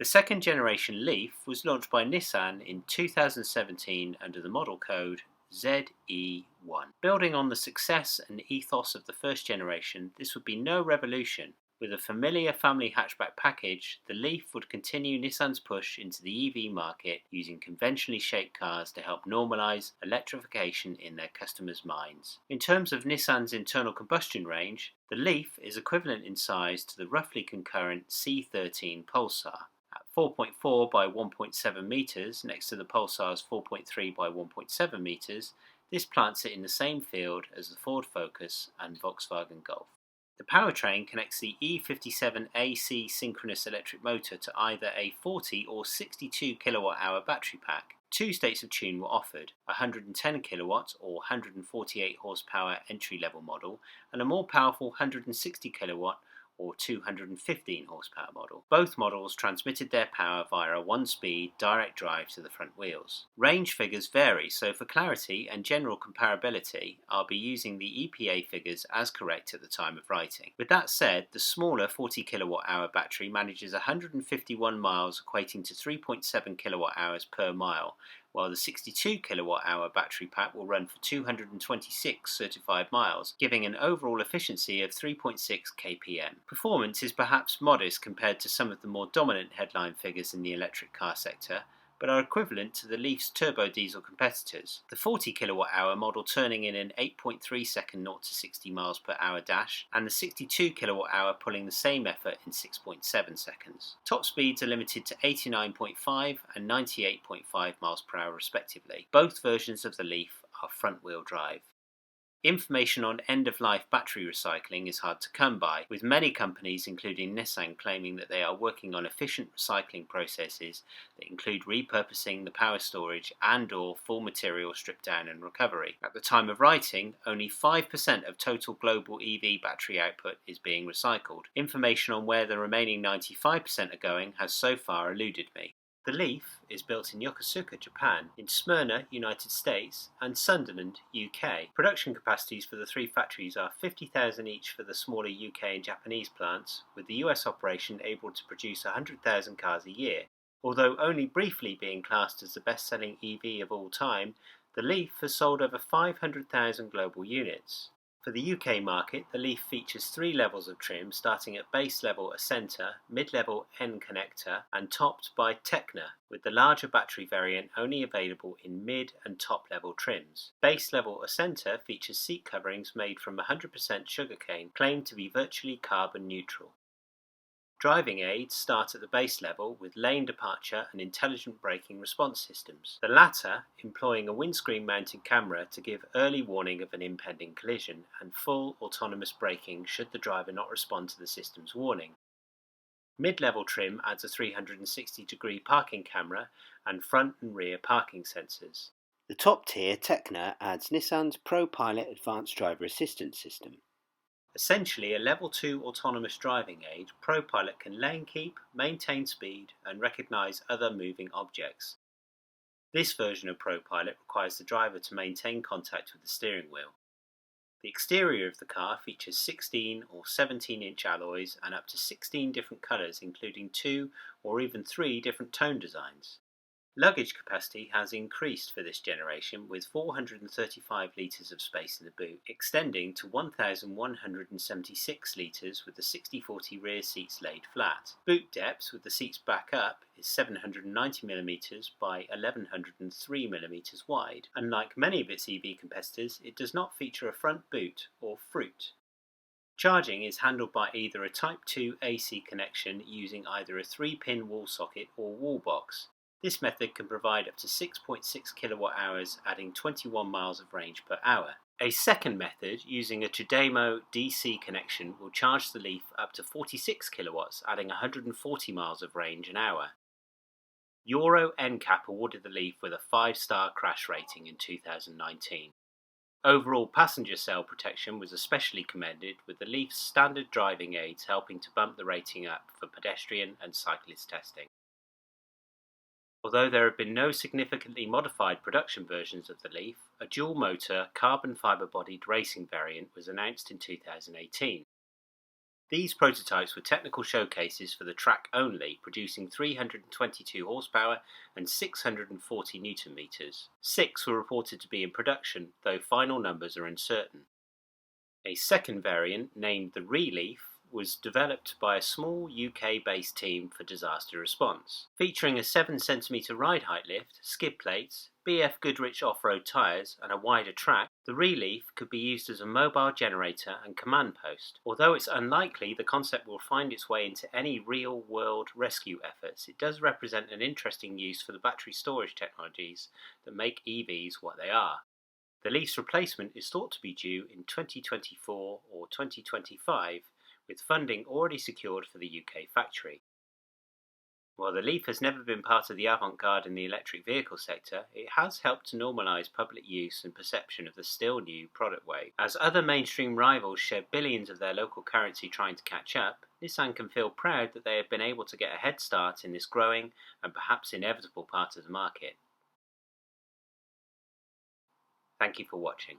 The second generation Leaf was launched by Nissan in 2017 under the model code ZE1. Building on the success and ethos of the first generation, this would be no revolution. With a familiar family hatchback package, the Leaf would continue Nissan's push into the EV market using conventionally shaped cars to help normalise electrification in their customers' minds. In terms of Nissan's internal combustion range, the Leaf is equivalent in size to the roughly concurrent C13 Pulsar. At 4.4 by 1.7 metres next to the Pulsar's 4.3 by 1.7 metres, this plants it in the same field as the Ford Focus and Volkswagen Golf. The powertrain connects the E57 AC synchronous electric motor to either a 40 or 62 kWh battery pack. Two states of tune were offered, a 110 kW or 148 horsepower entry-level model and a more powerful 160 kW or 215 horsepower model. Both models transmitted their power via a one-speed direct drive to the front wheels. Range figures vary, so for clarity and general comparability, I'll be using the EPA figures as correct at the time of writing. With that said, the smaller 40 kWh battery manages 151 miles, equating to 3.7 kWh per mile, while the 62 kWh battery pack will run for 226 certified miles, giving an overall efficiency of 3.6 kpm. Performance is perhaps modest compared to some of the more dominant headline figures in the electric car sector, but are equivalent to the Leaf's turbo diesel competitors. The 40 kWh model turning in an 8.3 second 0 to 60 miles per hour dash, and the 62 kWh pulling the same effort in 6.7 seconds. Top speeds are limited to 89.5 and 98.5 miles per hour respectively. Both versions of the Leaf are front-wheel drive. Information on end-of-life battery recycling is hard to come by, with many companies including Nissan claiming that they are working on efficient recycling processes that include repurposing the power storage and/or full material strip down and recovery. At the time of writing, only 5% of total global EV battery output is being recycled. Information on where the remaining 95% are going has so far eluded me. The Leaf is built in Yokosuka, Japan, in Smyrna, United States, and Sunderland, UK. Production capacities for the three factories are 50,000 each for the smaller UK and Japanese plants, with the US operation able to produce 100,000 cars a year. Although only briefly being classed as the best-selling EV of all time, the Leaf has sold over 500,000 global units. For the UK market, the Leaf features three levels of trim, starting at base level Ascenta, mid-level N connector, and topped by Tecna, with the larger battery variant only available in mid and top level trims. Base level Ascenta features seat coverings made from 100% sugarcane, claimed to be virtually carbon neutral. Driving aids start at the base level with lane departure and intelligent braking response systems, the latter employing a windscreen mounted camera to give early warning of an impending collision and full autonomous braking should the driver not respond to the system's warning. Mid-level trim adds a 360-degree parking camera and front and rear parking sensors. The top tier Tecna adds Nissan's ProPilot advanced driver assistance system. Essentially a level 2 autonomous driving aid, ProPilot can lane keep, maintain speed and recognise other moving objects. This version of ProPilot requires the driver to maintain contact with the steering wheel. The exterior of the car features 16 or 17-inch alloys and up to 16 different colours, including 2 or even 3 different tone designs. Luggage capacity has increased for this generation, with 435 litres of space in the boot, extending to 1,176 litres with the 60/40 rear seats laid flat. Boot depth with the seats back up is 790mm by 1103mm wide. Unlike many of its EV competitors, it does not feature a front boot or fruit. Charging is handled by either a Type 2 AC connection using either a 3-pin wall socket or wall box. This method can provide up to 6.6 kWh, adding 21 miles of range per hour. A second method, using a CHAdeMO DC connection, will charge the Leaf up to 46 kW, adding 140 miles of range an hour. euron-cap awarded the Leaf with a 5-star crash rating in 2019. Overall passenger cell protection was especially commended, with the Leaf's standard driving aids helping to bump the rating up for pedestrian and cyclist testing. Although there have been no significantly modified production versions of the Leaf, a dual-motor, carbon fibre-bodied racing variant was announced in 2018. These prototypes were technical showcases for the track only, producing 322 horsepower and 640 newton meters. 6 were reported to be in production, though final numbers are uncertain. A second variant, named the Relief, was developed by a small UK-based team for disaster response. Featuring a 7cm ride height lift, skid plates, BF Goodrich off-road tyres and a wider track, the Relief could be used as a mobile generator and command post. Although it's unlikely the concept will find its way into any real-world rescue efforts, it does represent an interesting use for the battery storage technologies that make EVs what they are. The Leaf's replacement is thought to be due in 2024 or 2025, with funding already secured for the UK factory. While the Leaf has never been part of the avant-garde in the electric vehicle sector, it has helped to normalise public use and perception of the still new product wave. As other mainstream rivals share billions of their local currency trying to catch up, Nissan can feel proud that they have been able to get a head start in this growing and perhaps inevitable part of the market. Thank you for watching.